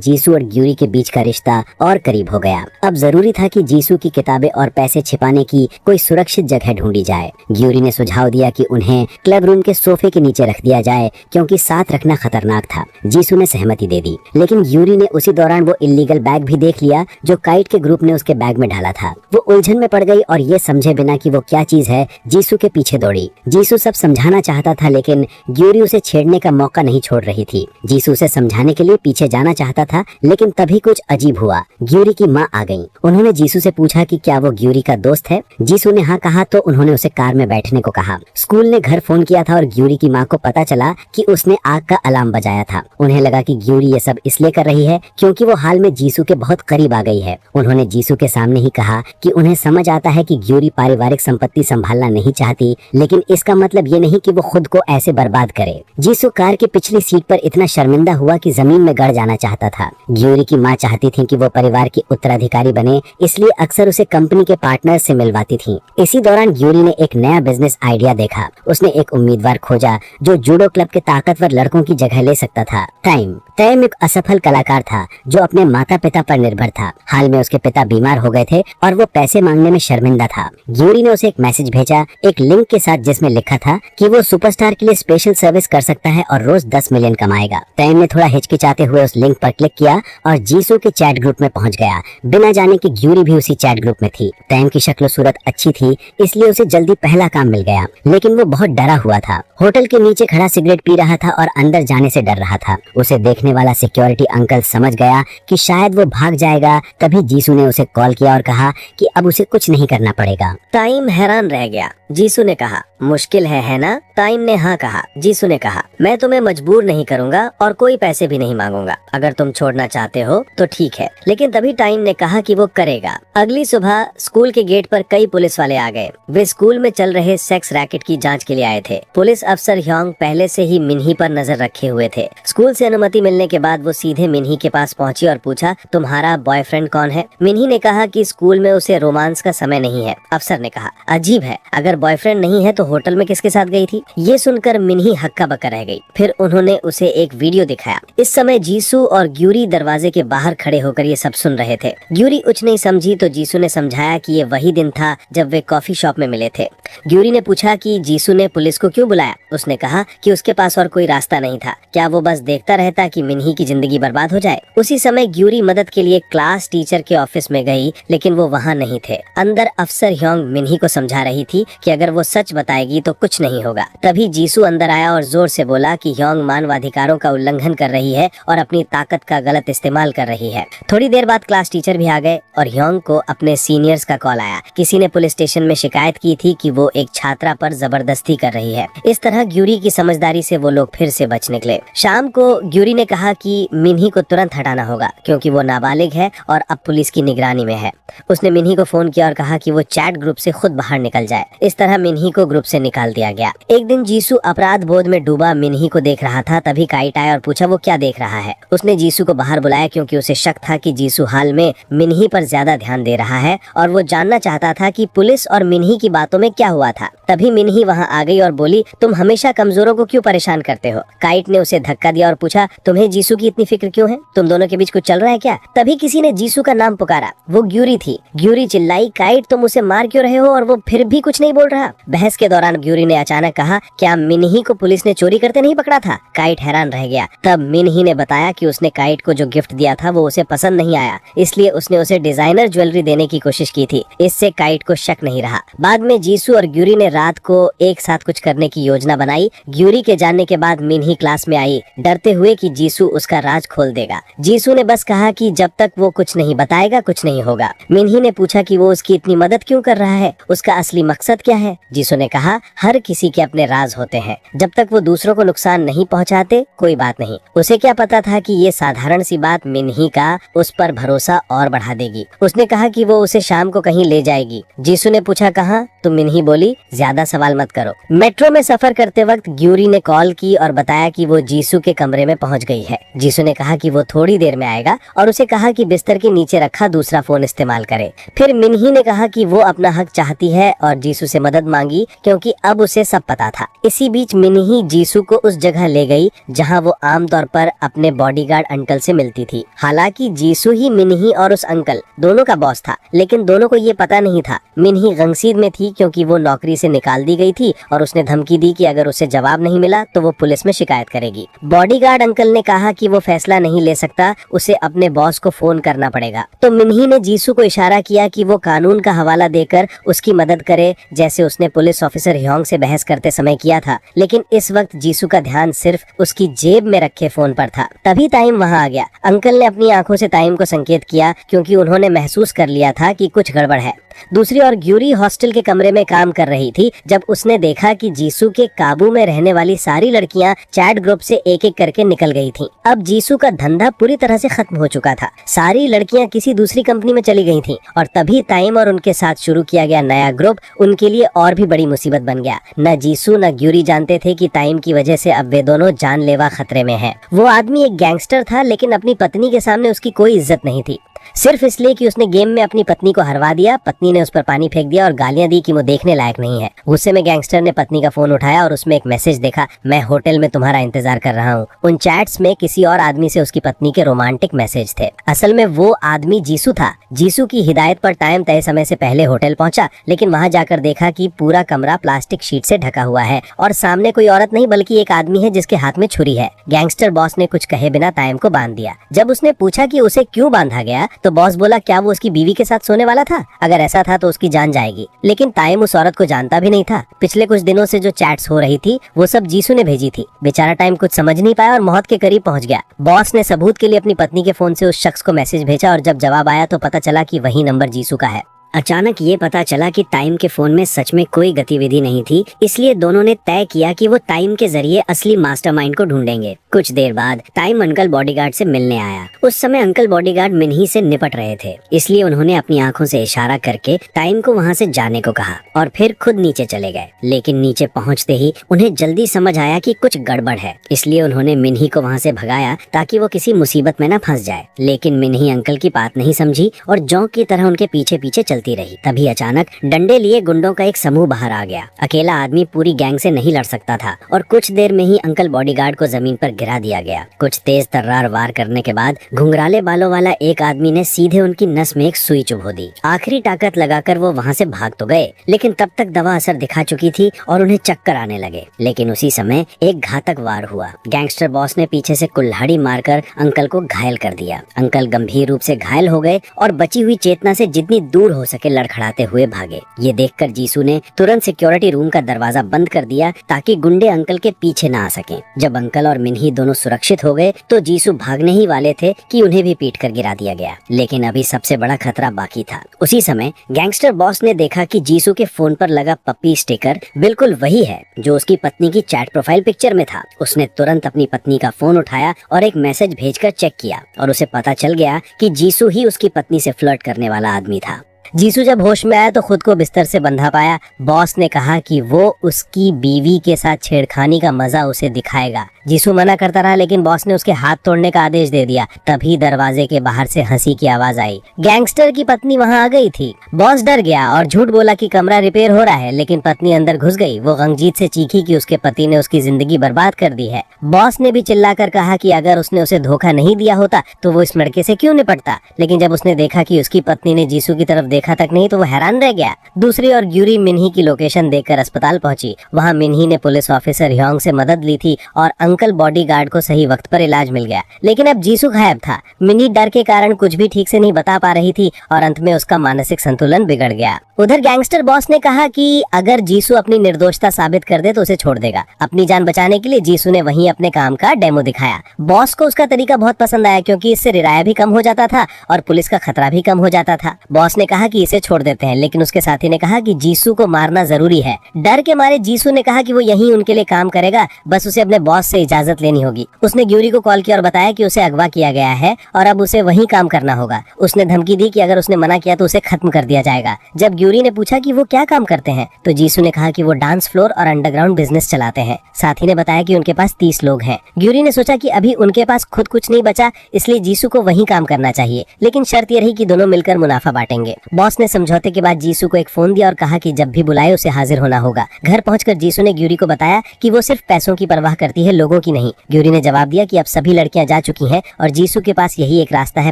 जीसू और ग्यूरी के बीच का रिश्ता और करीब हो गया। अब जरूरी था कि जीसू की किताबें और पैसे छिपाने की कोई सुरक्षित जगह ढूंढी जाए। ग्यूरी ने सुझाव दिया कि उन्हें क्लब रूम के सोफे के नीचे रख दिया जाए क्योंकि साथ रखना खतरनाक था। जीसू ने सहमति दे दी, लेकिन ग्यूरी ने उसी दौरान वो इल्लीगल बैग भी देख लिया जो काइट के ग्रुप ने उसके बैग में डाला था। वो उलझन में पड़ गई और ये समझे बिना कि वो क्या चीज है जीसू के पीछे दौड़ी। जीसू सब समझाना चाहता था, लेकिन ग्यूरी उसे छेड़ने का मौका नहीं छोड़ रही थी। जीसू उसे समझाने के लिए पीछे जाना चाहता था, लेकिन तभी कुछ अजीब हुआ। ग्यूरी की माँ आ गई। उन्होंने जीसू से पूछा कि क्या वो ग्यूरी का दोस्त है। जीसू ने हाँ कहा तो उन्होंने उसे कार में बैठने को कहा। स्कूल ने घर फोन किया था और ग्यूरी की माँ को पता चला कि उसने आग का अलार्म बजाया था। उन्हें लगा कि ग्यूरी ये सब इसलिए कर रही है क्योंकि वो हाल में जीसू के बहुत करीब आ गई है। उन्होंने जीसू के सामने ही कहा कि उन्हें समझ आता है कि ग्यूरी पारिवारिक संपत्ति संभालना नहीं चाहती, लेकिन इसका मतलब ये नहीं कि वो खुद को ऐसे बर्बाद करे। जीसू कार की पिछली सीट पर इतना शर्मिंदा हुआ कि जमीन में गड़ जाना चाहता था। ग्यूरी की माँ चाहती थी कि वो परिवार की उत्तराधिकारी बने, इसलिए अक्सर उसे कंपनी के पार्टनर से मिलवाती थी। इसी दौरान ग्यूरी ने एक नया बिजनेस आइडिया देखा। उसने एक उम्मीदवार खोजा जो जूडो क्लब के ताकतवर लड़कों की जगह ले सकता था। टाइम एक असफल कलाकार था जो अपने माता पिता पर निर्भर था। हाल में उसके पिता बीमार हो गए थे और वो पैसे मांगने में शर्मिंदा था। ग्यूरी ने उसे एक मैसेज भेजा, एक लिंक के साथ, जिसमें लिखा था कि वो सुपरस्टार के लिए स्पेशल सर्विस कर सकता है और रोज 10 मिलियन कमाएगा। टाइम ने थोड़ा हिचकिचाते हुए उस लिंक पर क्लिक किया और जीसू के चैट ग्रुप में पहुंच गया, बिना जाने कि ग्यूरी भी उसी चैट ग्रुप में थी। टाइम की शक्ल सूरत अच्छी थी, इसलिए उसे जल्दी पहला काम मिल गया, लेकिन वो बहुत डरा हुआ था। होटल के नीचे खड़ा सिगरेट पी रहा था और अंदर जाने से डर रहा था। उसे देखने वाला सिक्योरिटी अंकल समझ गया कि शायद वो भाग जाएगा। तभी जीसू ने उसे कॉल किया और कहा कि अब उसे कुछ नहीं करना पड़ेगा। टाइम हैरान रह गया। जीसू ने कहा, मुश्किल है ना? टाइम ने हाँ कहा। जीसू ने कहा, मैं तुम्हें मजबूर नहीं करूंगा और कोई पैसे भी नहीं मांगूंगा। अगर तुम छोड़ना चाहते हो तो ठीक है। लेकिन तभी टाइम ने कहा कि वो करेगा। अगली सुबह स्कूल के गेट पर कई पुलिस वाले आ गए। वे स्कूल में चल रहे सेक्स रैकेट की जांच के लिए आए थे। पुलिस अफसर ह्योंग पहले से ही मिन्ही पर नजर रखे हुए थे। स्कूल से अनुमति मिलने के बाद वो सीधे मिन्ही के पास पहुंची और पूछा, तुम्हारा बॉयफ्रेंड कौन है? मिन्ही ने कहा कि स्कूल में उसे रोमांस का समय नहीं है। अफसर ने कहा, अजीब है, अगर बॉयफ्रेंड नहीं है तो होटल में किसके साथ गई थी? ये सुनकर मिन्ही हक्का बक्का रह गई। फिर उन्होंने उसे एक वीडियो दिखाया। इस समय जीसू और ग्यूरी दरवाजे के बाहर खड़े होकर ये सब सुन रहे थे। ग्यूरी कुछ नहीं समझी तो जीसू ने समझाया कि ये वही दिन था जब वे कॉफी शॉप में मिले थे। ग्यूरी ने पूछा कि जीसू ने पुलिस को क्यों बुलाया। उसने कहा कि उसके पास और कोई रास्ता नहीं था। क्या वो बस देखता रहता कि मिन्ही की जिंदगी बर्बाद हो जाए? उसी समय ग्यूरी मदद के लिए क्लास टीचर के ऑफिस में गई, लेकिन वो वहाँ नहीं थे। अंदर अफसर ह्योंग मिन्ही को समझा रही थी कि अगर वो सच बताएगी तो कुछ नहीं होगा। तभी जीसू अंदर आया और जोर से बोला कि ह्योंग मानवाधिकारों का उल्लंघन कर रही है और अपनी ताकत का गलत इस्तेमाल कर रही है। थोड़ी देर बाद क्लास टीचर भी आ गए और ह्योंग को अपने सीनियर्स का कॉल आया। किसी ने पुलिस स्टेशन में शिकायत की थी कि वो एक छात्रा पर जबरदस्ती कर रही है। इस तरह ग्यूरी की समझदारी से वो लोग फिर से बच निकले। शाम को ग्यूरी ने कहा कि मिन्ही को तुरंत हटाना होगा क्योंकि वो नाबालिग है और अब पुलिस की निगरानी में है। उसने मिन्ही को फोन किया और कहा कि वो चैट ग्रुप से खुद बाहर निकल जाए। इस तरह मिन्ही को ग्रुप से निकाल दिया गया। एक दिन जीसू अपराध बोध में डूबा मिन्ही को देख रहा था। तभी काइट आया और पूछा वो क्या देख रहा है। उसने जीसू को बाहर बुलाया क्योंकि उसे शक था कि जीसू हाल में मिन्ही पर ज्यादा ध्यान दे रहा है और वो जानना चाहता था कि पुलिस और मिन्ही की बातों में क्या हुआ था। तभी मिन्ही वहाँ आ गई और बोली, तुम हमें हमेशा कमजोरों को क्यों परेशान करते हो? काइट ने उसे धक्का दिया और पूछा, तुम्हें जीसू की इतनी फिक्र क्यों है? तुम दोनों के बीच कुछ चल रहा है क्या? तभी किसी ने जीसू का नाम पुकारा। वो ग्यूरी थी। ग्यूरी चिल्लाई, काइट तुम उसे मार क्यों रहे हो? और वो फिर भी कुछ नहीं बोल रहा। बहस के दौरान ग्यूरी ने अचानक कहा, क्या मिनही को पुलिस ने चोरी करते नहीं पकड़ा था? काइट हैरान रह गया। तब मिनही ने बताया कि उसने काइट को जो गिफ्ट दिया था वो उसे पसंद नहीं आया, इसलिए उसने उसे डिजाइनर ज्वेलरी देने की कोशिश की थी। इससे काइट को शक नहीं रहा। बाद में जीसू और ग्यूरी ने रात को एक साथ कुछ करने की योजना बनाई। ग्यूरी के जानने के बाद मिनही क्लास में आई, डरते हुए कि जीसू उसका राज खोल देगा। जीसू ने बस कहा कि जब तक वो कुछ नहीं बताएगा कुछ नहीं होगा। मिनही ने पूछा कि वो उसकी इतनी मदद क्यों कर रहा है, उसका असली मकसद क्या है? जीसू ने कहा, हर किसी के अपने राज होते हैं, जब तक वो दूसरों को नुकसान नहीं पहुंचाते कोई बात नहीं। उसे क्या पता था कि ये साधारण सी बात मिनही का उस पर भरोसा और बढ़ा देगी। उसने कहा कि वो उसे शाम को कहीं ले जाएगी। जीसू ने पूछा, कहाँ? तो मिनही बोली, ज्यादा सवाल मत करो। मेट्रो में सफर करते वक्त ग्यूरी ने कॉल की और बताया कि वो जीसू के कमरे में पहुंच गई है। जीसू ने कहा कि वो थोड़ी देर में आएगा और उसे कहा कि बिस्तर के नीचे रखा दूसरा फोन इस्तेमाल करे। फिर मिनही ने कहा कि वो अपना हक चाहती है और जीसू से मदद मांगी, क्योंकि अब उसे सब पता था। इसी बीच मिनही जीसू को उस जगह ले गई जहां वो आमतौर पर अपने बॉडीगार्ड अंकल से मिलती थी। हालांकि जीसू ही मिनही और उस अंकल दोनों का बॉस था, लेकिन दोनों को ये पता नहीं था। मिनही गमसीद में थी क्योंकि वो नौकरी से निकाल दी गई थी और उसने धमकी दी कि अगर उसे जवाब नहीं मिला तो वो पुलिस में शिकायत करेगी। बॉडीगार्ड अंकल ने कहा कि वो फैसला नहीं ले सकता, उसे अपने बॉस को फोन करना पड़ेगा। तो मिनही ने जीसू को इशारा किया कि वो कानून का हवाला देकर उसकी मदद करे, जैसे उसने पुलिस ऑफिसर ह्योंग से बहस करते समय किया था। लेकिन इस वक्त जीसू का ध्यान सिर्फ उसकी जेब में रखे फोन पर था। तभी टाइम वहां आ गया। अंकल ने अपनी आंखों से टाइम को संकेत किया, क्योंकि उन्होंने महसूस कर लिया था कि कुछ गड़बड़ है। दूसरी ओर ग्यूरी हॉस्टल के कमरे में काम कर रही थी जब उसने देखा कि जीसू के काबू में रहने वाली सारी लड़कियां चैट ग्रुप से एक एक करके निकल गई थीं। अब जीसू का धंधा पूरी तरह से खत्म हो चुका था। सारी लड़कियां किसी दूसरी कंपनी में चली गई थीं और तभी टाइम और उनके साथ शुरू किया गया नया ग्रुप उनके लिए और भी बड़ी मुसीबत बन गया। न जीसू न ग्यूरी जानते थे कि टाइम की वजह से अब वे दोनों जानलेवा खतरे में हैं। वो आदमी एक गैंगस्टर था, लेकिन अपनी पत्नी के सामने उसकी कोई इज्जत नहीं थी, सिर्फ इसलिए कि उसने गेम में अपनी पत्नी को हरवा दिया। पत्नी ने उस पर पानी फेंक दिया और गालियां दी कि वो देखने लायक नहीं है। गुस्से में गैंगस्टर ने पत्नी का फोन उठाया और उसमें एक मैसेज देखा, मैं होटल में तुम्हारा इंतजार कर रहा हूँ। उन चैट्स में किसी और आदमी से उसकी पत्नी के रोमांटिक मैसेज थे। असल में वो आदमी जीसू था। जीसू की हिदायत पर टाइम तय समय से पहले होटल पहुंचा, लेकिन वहां जाकर देखा कि पूरा कमरा प्लास्टिक शीट से ढका हुआ है और सामने कोई औरत नहीं बल्कि एक आदमी है जिसके हाथ में छुरी है। गैंगस्टर बॉस ने कुछ कहे बिना टाइम को बांध दिया। जब उसने पूछा कि उसे क्यों बांधा गया तो बॉस बोला, क्या वो उसकी बीवी के साथ सोने वाला था? अगर ऐसा था तो उसकी जान जाएगी। लेकिन टाइम उस औरत को जानता भी नहीं था। पिछले कुछ दिनों से जो चैट्स हो रही थी वो सब जीसू ने भेजी थी। बेचारा टाइम कुछ समझ नहीं पाया और मौत के करीब पहुंच गया। बॉस ने सबूत के लिए अपनी पत्नी के फोन से उस शख्स को मैसेज भेजा और जब जवाब आया तो पता चला कि वही नंबर जीसू का है। अचानक ये पता चला कि टाइम के फोन में सच में कोई गतिविधि नहीं थी, इसलिए दोनों ने तय किया कि वो टाइम के जरिए असली मास्टरमाइंड को ढूंढेंगे। कुछ देर बाद टाइम अंकल बॉडीगार्ड से मिलने आया। उस समय अंकल बॉडीगार्ड मिनही से निपट रहे थे, इसलिए उन्होंने अपनी आंखों से इशारा करके टाइम को वहाँ से जाने को कहा और फिर खुद नीचे चले गए। लेकिन नीचे पहुँचते ही उन्हें जल्दी समझ आया कि कुछ गड़बड़ है, इसलिए उन्होंने मिनही को वहाँ से भगाया ताकि वो किसी मुसीबत में न फंस जाए। लेकिन मिनही अंकल की बात नहीं समझी और जौं की तरह उनके पीछे पीछे चलती रही। तभी अचानक डंडे लिए गुंडों का एक समूह बाहर आ गया। अकेला आदमी पूरी गैंग से नहीं लड़ सकता था और कुछ देर में ही अंकल बॉडीगार्ड को जमीन पर गिरा दिया गया। कुछ तेज तर्रार वार करने के बाद घुंघराले बालों वाला एक आदमी ने सीधे उनकी नस में एक सुई चुभो दी। आखिरी ताकत लगाकर वो वहाँ से भाग तो गए, लेकिन तब तक दवा असर दिखा चुकी थी और उन्हें चक्कर आने लगे। लेकिन उसी समय एक घातक वार हुआ। गैंगस्टर बॉस ने पीछे से कुल्हाड़ी मारकर अंकल को घायल कर दिया। अंकल गंभीर रूप से घायल हो गए और बची हुई चेतना से जितनी दूर हो सके लड़खड़ाते हुए भागे। ये देखकर जीसू ने तुरंत सिक्योरिटी रूम का दरवाजा बंद कर दिया ताकि गुंडे अंकल के पीछे ना आ सकें। जब अंकल और मिनही दोनों सुरक्षित हो गए तो जीसू भागने ही वाले थे कि उन्हें भी पीट कर गिरा दिया गया। लेकिन अभी सबसे बड़ा खतरा बाकी था। उसी समय गैंगस्टर बॉस ने देखा कि जीसू के फोन पर लगा पप्पी स्टिकर बिल्कुल वही है जो उसकी पत्नी की चैट प्रोफाइल पिक्चर में था। उसने तुरंत अपनी पत्नी का फोन उठाया और एक मैसेज भेजकर चेक किया और उसे पता चल गया कि जीसू ही उसकी पत्नी से फ्लर्ट करने वाला आदमी था। जीसू जब होश में आया तो खुद को बिस्तर से बंधा पाया। बॉस ने कहा कि वो उसकी बीवी के साथ छेड़खानी का मजा उसे दिखाएगा। जीसू मना करता रहा, लेकिन बॉस ने उसके हाथ तोड़ने का आदेश दे दिया। तभी दरवाजे के बाहर से हंसी की आवाज आई। गैंगस्टर की पत्नी वहाँ आ गई थी। बॉस डर गया और झूठ बोला कि कमरा रिपेयर हो रहा है, लेकिन पत्नी अंदर घुस गई। वो गमजीत से चीखी कि उसके पति ने उसकी जिंदगी बर्बाद कर दी है। बॉस ने भी चिल्लाकर कहा कि अगर उसने उसे धोखा नहीं दिया होता तो वो इस लड़के से क्यों निपटता, लेकिन जब उसने देखा कि उसकी पत्नी ने जीसू की तरफ देखा तक नहीं तो वो हैरान रह गया। दूसरी ओर ग्यूरी मिन्ही की लोकेशन देखकर अस्पताल पहुंची। वहाँ मिन्ही ने पुलिस ऑफिसर ह्योंग से मदद ली थी और अंकल बॉडीगार्ड को सही वक्त पर इलाज मिल गया, लेकिन अब जीसू गायब था। मिन्ही डर के कारण कुछ भी ठीक से नहीं बता पा रही थी और अंत में उसका मानसिक संतुलन बिगड़ गया। उधर गैंगस्टर बॉस ने कहा कि अगर जीसू अपनी निर्दोषता साबित कर दे तो उसे छोड़ देगा। अपनी जान बचाने के लिए जीसू ने वहीं अपने काम का डेमो दिखाया। बॉस को उसका तरीका बहुत पसंद आया, क्योंकि इससे रिराया भी कम हो जाता था और पुलिस का खतरा भी कम हो जाता था। बॉस ने कहा कि इसे छोड़ देते हैं, लेकिन उसके साथी ने कहा कि जीसू को मारना जरूरी है। डर के मारे जीसू ने कहा कि वो यहीं उनके लिए काम करेगा, बस उसे अपने बॉस से इजाजत लेनी होगी। उसने ग्यूरी को कॉल किया और बताया कि उसे अगवा किया गया है और अब उसे वहीं काम करना होगा। उसने धमकी दी कि अगर उसने मना किया तो उसे खत्म कर दिया जाएगा। जब ग्यूरी ने पूछा कि वो क्या काम करते हैं तो जीसू ने कहा कि वो डांस फ्लोर और अंडरग्राउंड बिजनेस चलाते हैं। साथी ने बताया कि उनके पास 30 लोग हैं। ग्यूरी ने सोचा कि अभी उनके पास खुद कुछ नहीं बचा, इसलिए जीसू को वहीं काम करना चाहिए, लेकिन शर्त ये रही कि दोनों मिलकर मुनाफा बांटेंगे। बॉस ने समझौते के बाद जीसू को एक फोन दिया और कहा कि जब भी बुलाए उसे हाजिर होना होगा। घर पहुंचकर जीसू ने ग्यूरी को बताया कि वो सिर्फ पैसों की परवाह करती है, लोगों की नहीं। ग्यूरी ने जवाब दिया कि अब सभी लड़कियां जा चुकी हैं और जीसू के पास यही एक रास्ता है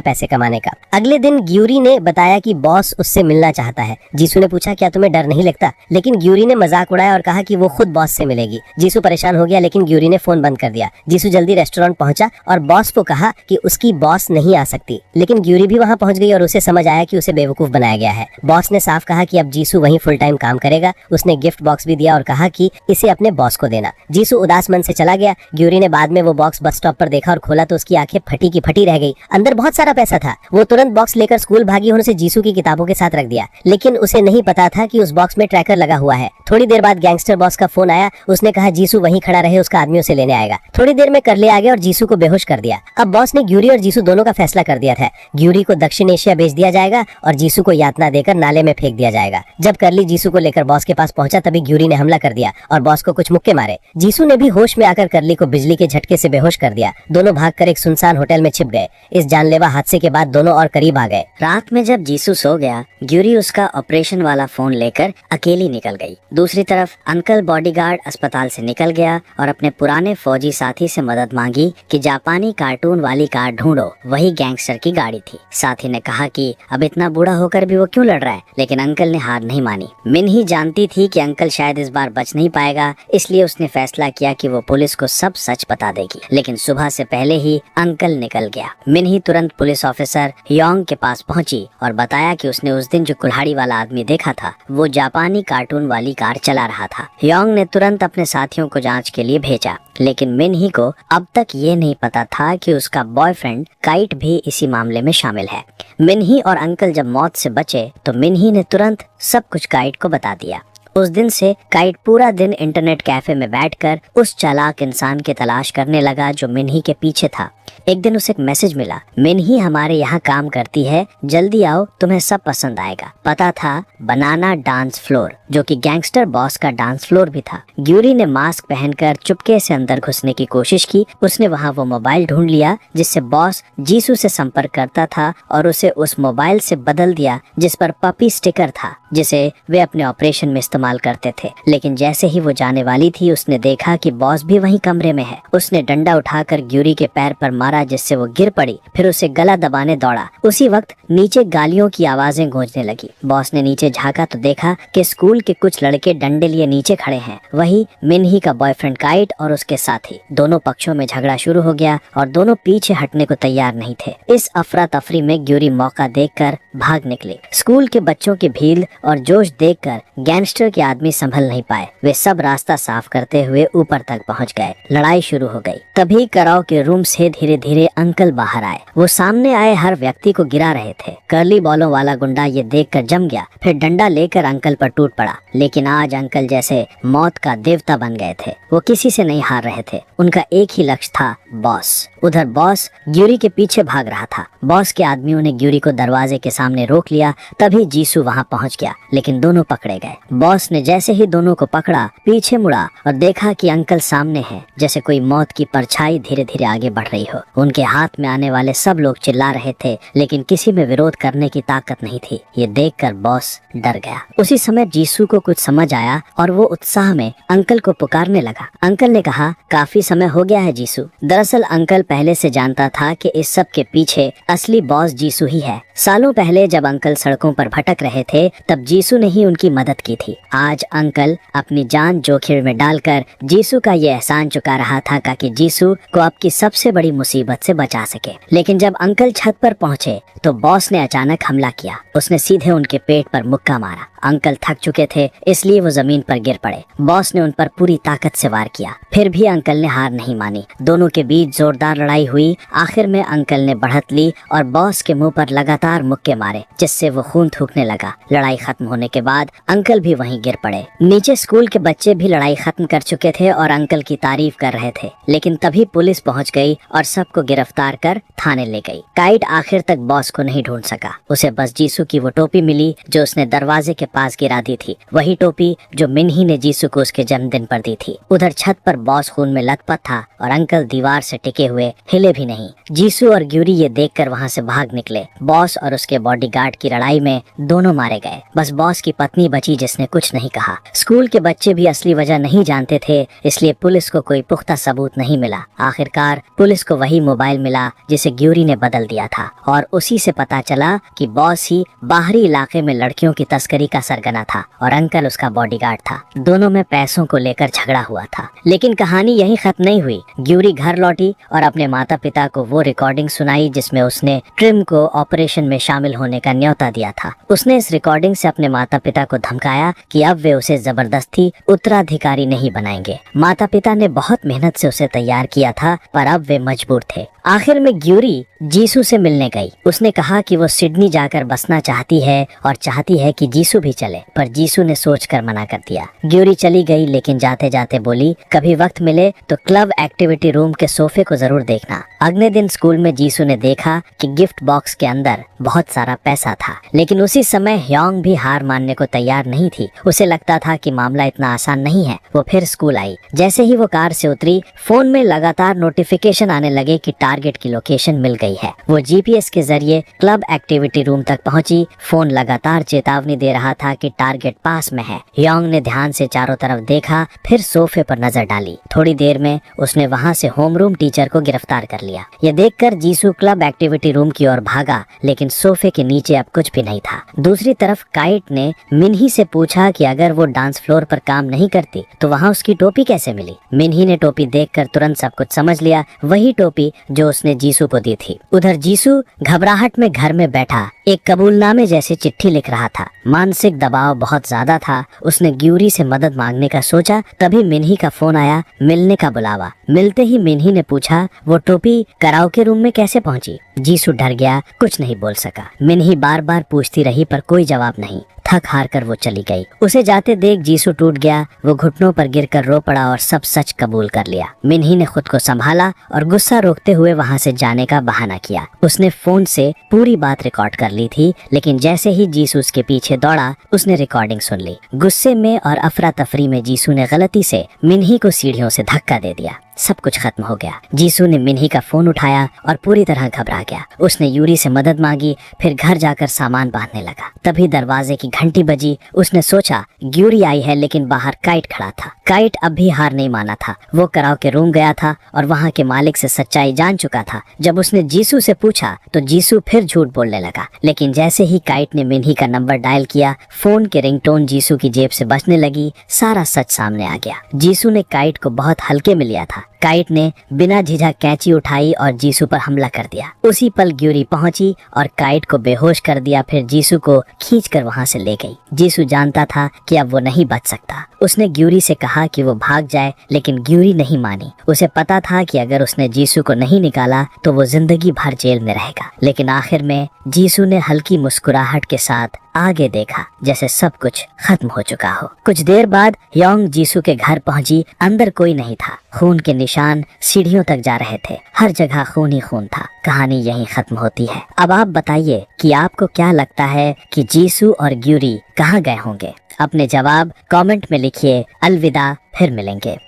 पैसे कमाने का। अगले दिन ग्यूरी ने बताया कि बॉस उससे मिलना चाहता है। जीसू ने पूछा क्या तुम्हें डर नहीं लगता, लेकिन ग्यूरी ने मजाक उड़ाया और कहा कि वो खुद बॉस से मिलेगी। जीसू परेशान हो गया, लेकिन ग्यूरी ने फोन बंद कर दिया। जीसू जल्दी रेस्टोरेंट पहुंचा और बॉस को कहा कि उसकी बॉस नहीं आ सकती, लेकिन ग्यूरी भी वहां पहुंच गई और उसे समझ आया कि उसे बेवकूफ बनाया गया है। बॉस ने साफ कहा कि अब जीसू वहीं फुल टाइम काम करेगा। उसने गिफ्ट बॉक्स भी दिया और कहा कि इसे अपने बॉस को देना। जीसू उदास मन से चला गया। ग्यूरी ने बाद में वो बॉक्स बस स्टॉप पर देखा और खोला तो उसकी आंखें फटी की फटी रह गई। अंदर बहुत सारा पैसा था। वो तुरंत बॉक्स लेकर स्कूल भागी और उसे जीसू की किताबों के साथ रख दिया, लेकिन उसे नहीं पता था कि उस बॉक्स में ट्रैकर लगा हुआ है। थोड़ी देर बाद गैंगस्टर बॉस का फोन आया। उसने कहा जीसू वहीं खड़ा रहे, उसका आदमी उसे लेने आएगा। थोड़ी देर में करले आ गया और जीसू को बेहोश कर दिया। अब बॉस ने ग्यूरी और जीसू दोनों का फैसला कर दिया था। ग्यूरी को दक्षिण एशिया भेज दिया जाएगा और जीसू को यातना देकर नाले में फेंक दिया जाएगा। जब करली जीसू को लेकर बॉस के पास पहुंचा तभी ग्यूरी ने हमला कर दिया और बॉस को कुछ मुक्के मारे। जीसू ने भी होश में आकर करली को बिजली के झटके से बेहोश कर दिया। दोनों भागकर एक सुनसान होटल में छिप गए। इस जानलेवा हादसे के बाद दोनों और करीब आ गए। रात में जब जीसू सो गया, ग्यूरी उसका ऑपरेशन वाला फोन लेकर अकेली निकल गई। दूसरी तरफ अंकल बॉडीगार्ड अस्पताल से निकल गया और अपने पुराने फौजी साथी से मदद मांगी कि जापानी कार्टून वाली कार ढूंढो। वही गैंगस्टर की गाड़ी थी। साथी ने कहा कि अब इतना बूढ़ा होकर भी वो क्यों लड़ रहा है, लेकिन अंकल ने हार नहीं मानी। मिन्ही जानती थी कि अंकल शायद इस बार बच नहीं पाएगा, इसलिए उसने फैसला किया कि वो पुलिस को सब सच बता देगी। लेकिन सुबह से पहले ही अंकल निकल गया। मिन्ही तुरंत पुलिस ऑफिसर ह्योंग के पास पहुंची और बताया कि उसने उस दिन जो कुल्हाड़ी वाला आदमी देखा था वो जापानी कार्टून वाली कार चला रहा था। ह्योंग ने तुरंत अपने साथियों को जांच के लिए भेजा, लेकिन मिन्ही को अब तक ये नहीं पता था कि उसका बॉयफ्रेंड काइट भी इसी मामले में शामिल है। मिन्ही और अंकल जब मौत से बचे तो मिन्ही ने तुरंत सब कुछ काइट को बता दिया। उस दिन से काइट पूरा दिन इंटरनेट कैफे में बैठकर उस चालाक इंसान की तलाश करने लगा जो मिन्ही के पीछे था। एक दिन उसे एक मैसेज मिला, मिन्ही हमारे यहाँ काम करती है, जल्दी आओ, तुम्हें सब पसंद आएगा। पता था बनाना डांस फ्लोर, जो कि गैंगस्टर बॉस का डांस फ्लोर भी था। ग्यूरी ने मास्क पहनकर चुपके से अंदर घुसने की कोशिश की। उसने वहाँ वो मोबाइल ढूंढ लिया जिससे बॉस जीसू से संपर्क करता था और उसे उस मोबाइल से बदल दिया जिस पर पपी स्टिकर था, जिसे वे अपने ऑपरेशन में इस्तेमाल करते थे। लेकिन जैसे ही वो जाने वाली थी उसने देखा कि बॉस भी वहीं कमरे में है। उसने डंडा उठाकर ग्यूरी के पैर पर मारा जिससे वो गिर पड़ी, फिर उसे गला दबाने दौड़ा। उसी वक्त नीचे गालियों की आवाजें गूंजने लगी। बॉस ने नीचे झांका तो देखा कि स्कूल के कुछ लड़के डंडे लिए नीचे खड़े हैं। वही मिन्ही का बॉयफ्रेंड काइट और उसके साथी। दोनों पक्षों में झगड़ा शुरू हो गया और दोनों पीछे हटने को तैयार नहीं थे। इस अफरा तफरी में ग्यूरी मौका देखकर भाग निकले। स्कूल के बच्चों की भीड़ और जोश देखकर गैंगस्टर के आदमी संभल नहीं पाए। वे सब रास्ता साफ करते हुए ऊपर तक पहुंच गए। लड़ाई शुरू हो गई। तभी कराओ के रूम से धीरे धीरे अंकल बाहर आए। वो सामने आए हर व्यक्ति को गिरा रहे थे। कर्ली बॉलों वाला गुंडा ये देखकर जम गया, फिर डंडा लेकर अंकल पर टूट पड़ा। पड़ा, लेकिन आज अंकल जैसे मौत का देवता बन गए थे। वो किसी से नहीं हार रहे थे। उनका एक ही लक्ष्य था, बॉस। उधर बॉस ग्यूरी के पीछे भाग रहा था। बॉस के आदमियों ने ग्यूरी को दरवाजे के सामने रोक लिया। तभी जीसू वहां पहुंच गया, लेकिन दोनों पकड़े गए। बॉस ने जैसे ही दोनों को पकड़ा, पीछे मुड़ा और देखा कि अंकल सामने है, जैसे कोई मौत की परछाई धीरे धीरे आगे बढ़ रही हो। उनके हाथ में आने वाले सब लोग चिल्ला रहे थे, लेकिन किसी में विरोध करने की ताकत नहीं थी। ये देखकर बॉस डर गया। उसी समय जीसू को कुछ समझ आया और वो उत्साह में अंकल को पुकारने लगा। अंकल ने कहा, काफी समय हो गया है जीसू। दरअसल अंकल पहले से जानता था कि इस सब के पीछे असली बॉस जीसू ही है। सालों पहले जब अंकल सड़कों पर भटक रहे थे, तब जीसू ने ही उनकी मदद की थी। आज अंकल अपनी जान जोखिम में डालकर जीसू का ये एहसान चुका रहा था, ताकि जीसू को अब की सबसे बड़ी मुसीबत से बचा सके। लेकिन जब अंकल छत पर पहुंचे तो बॉस ने अचानक हमला किया। उसने सीधे उनके पेट पर मुक्का मारा। अंकल थक चुके थे, इसलिए वो जमीन पर गिर पड़े। बॉस ने उन पर पूरी ताकत से वार किया। फिर भी अंकल ने हार नहीं मानी। दोनों के बीच जोरदार लड़ाई हुई। आखिर में अंकल ने बढ़त ली और बॉस के मुंह पर लगातार मुक्के मारे, जिससे वो खून थूकने लगा। लड़ाई खत्म होने के बाद अंकल भी वहीं गिर पड़े। नीचे स्कूल के बच्चे भी लड़ाई खत्म कर चुके थे और अंकल की तारीफ कर रहे थे, लेकिन तभी पुलिस पहुंच गई और सबको गिरफ्तार कर थाने ले गई। काइट आखिर तक बॉस को नहीं ढूंढ सका। उसे बस जीसू की वो टोपी मिली जो उसने दरवाजे के पास गिरा दी थी, वही टोपी जो मिन्ही ने जीसू को उसके जन्मदिन पर दी थी। उधर छत पर बॉस खून में लथपथ था और अंकल दीवार से टिके हुए हिले भी नहीं। जीसू और ग्यूरी ये देखकर वहां से भाग निकले। बॉस और उसके बॉडीगार्ड की लड़ाई में दोनों मारे गए। बस बॉस की पत्नी बची, जिसने कुछ नहीं कहा। स्कूल के बच्चे भी असली वजह नहीं जानते थे, इसलिए पुलिस को कोई पुख्ता सबूत नहीं मिला। आखिरकार पुलिस को वही मोबाइल मिला जिसे ग्यूरी ने बदल दिया था, और उसी से पता चला कि बॉस ही बाहरी इलाके में लड़कियों की तस्करी का सरगना था और अंकल उसका बॉडीगार्ड था। दोनों में पैसों को लेकर झगड़ा हुआ था। लेकिन कहानी यहीं खत्म नहीं हुई। ग्यूरी घर लौटी और अपने माता पिता को वो रिकॉर्डिंग सुनाई जिसमें उसने ट्रिम को ऑपरेशन में शामिल होने का न्योता दिया था। उसने इस रिकॉर्डिंग से अपने माता पिता को धमकाया कि अब वे उसे जबरदस्ती उत्तराधिकारी नहीं बनाएंगे। माता पिता ने बहुत मेहनत से उसे तैयार किया था, पर अब वे मजबूर थे। आखिर में ग्यूरी जीसू से मिलने गई। उसने कहा कि वो सिडनी जाकर बसना चाहती है और चाहती है कि जीसू भी चले, पर जीसू ने सोचकर मना कर दिया। ग्यूरी चली गई, लेकिन जाते जाते बोली, कभी वक्त मिले तो क्लब एक्टिविटी रूम के सोफे को जरूर देखना। अगले दिन स्कूल में जीसू ने देखा कि गिफ्ट बॉक्स के अंदर बहुत सारा पैसा था, लेकिन उसी समय ह्योंग भी हार मानने को तैयार नहीं थी। उसे लगता था कि मामला इतना आसान नहीं है। वो फिर स्कूल आई। जैसे ही वो कार से उतरी, फोन में लगातार नोटिफिकेशन आने लगे कि टारगेट की लोकेशन मिल गई है। वो जीपीएस के जरिए क्लब एक्टिविटी रूम तक पहुंची। फोन लगातार चेतावनी दे रहा था कि टारगेट पास में है। ह्योंग ने ध्यान से चारों तरफ देखा, फिर सोफे पर नजर डाली। थोड़ी देर में उसने वहां से होमरूम टीचर को गिरफ्तार कर लिया। ये देखकर जीसू क्लब एक्टिविटी रूम की ओर भागा, लेकिन सोफे के नीचे अब कुछ भी नहीं था। दूसरी तरफ काइट ने मिन्ही से पूछा कि अगर वो डांस फ्लोर पर काम नहीं करती तो वहाँ उसकी टोपी कैसे मिली। मिन्ही ने टोपी देखकर तुरंत सब कुछ समझ लिया, वही टोपी जो उसने जीसू को दी थी। उधर जीसू घबराहट में घर में बैठा एक कबूलनामे जैसी चिट्ठी लिख रहा था। मानसिक दबाव बहुत ज्यादा था। उसने ग्यूरी से मदद मांगने का सोचा, तभी मिन्ही का फोन आया, मिलने का बुलावा। मिलते ही मिन्ही ने पूछा, वो टोपी कराओके रूम में कैसे पहुंची। जीसू डर गया, कुछ नहीं बोल सका। मिन्ही बार बार पूछती रही, पर कोई जवाब नहीं। थक हार कर वो चली गई। उसे जाते देख जीसू टूट गया। वो घुटनों पर गिरकर रो पड़ा और सब सच कबूल कर लिया। मिन्ही ने खुद को संभाला और गुस्सा रोकते हुए वहां से जाने का बहाना किया। उसने फोन से पूरी बात रिकॉर्ड कर ली थी, लेकिन जैसे ही जीसू उसके पीछे दौड़ा, उसने रिकॉर्डिंग सुन ली। गुस्से में और अफरा तफरी में जीसू ने गलती से मिन्ही को सीढ़ियों से धक्का दे दिया। सब कुछ खत्म हो गया। जीसू ने मिन्ही का फोन उठाया और पूरी तरह घबरा गया। उसने यूरी से मदद मांगी, फिर घर जाकर सामान बांधने लगा। तभी दरवाजे की घंटी बजी। उसने सोचा ग्यूरी आई है, लेकिन बाहर काइट खड़ा था। काइट अब भी हार नहीं माना था। वो कराओके रूम गया था और वहाँ के मालिक से सच्चाई जान चुका था। जब उसने जीसू से पूछा तो जीसू फिर झूठ बोलने लगा, लेकिन जैसे ही काइट ने मिन्ही का नंबर डायल किया, फोन के रिंगटोन जीसू की जेब से बजने लगी। सारा सच सामने आ गया। जीसू ने काइट को बहुत हल्के में लिया था। काइट ने बिना झिझक कैंची उठाई और जीसू पर हमला कर दिया। उसी पल ग्यूरी पहुंची और काइट को बेहोश कर दिया, फिर जीसू को खींचकर वहां से ले गई। जीसू जानता था कि अब वो नहीं बच सकता। उसने ग्यूरी से कहा कि वो भाग जाए, लेकिन ग्यूरी नहीं मानी। उसे पता था कि अगर उसने जीसू को नहीं निकाला तो वो जिंदगी भर जेल में रहेगा। लेकिन आखिर में जीसू ने हल्की मुस्कुराहट के साथ आगे देखा, जैसे सब कुछ खत्म हो चुका हो। कुछ देर बाद योंग जीसू के घर पहुंची। अंदर कोई नहीं था। खून के निशान सीढ़ियों तक जा रहे थे। हर जगह खून ही खून था। कहानी यहीं खत्म होती है। अब आप बताइए कि आपको क्या लगता है कि जीसू और ग्यूरी कहाँ गए होंगे? अपने जवाब कमेंट में लिखिए। अलविदा, फिर मिलेंगे।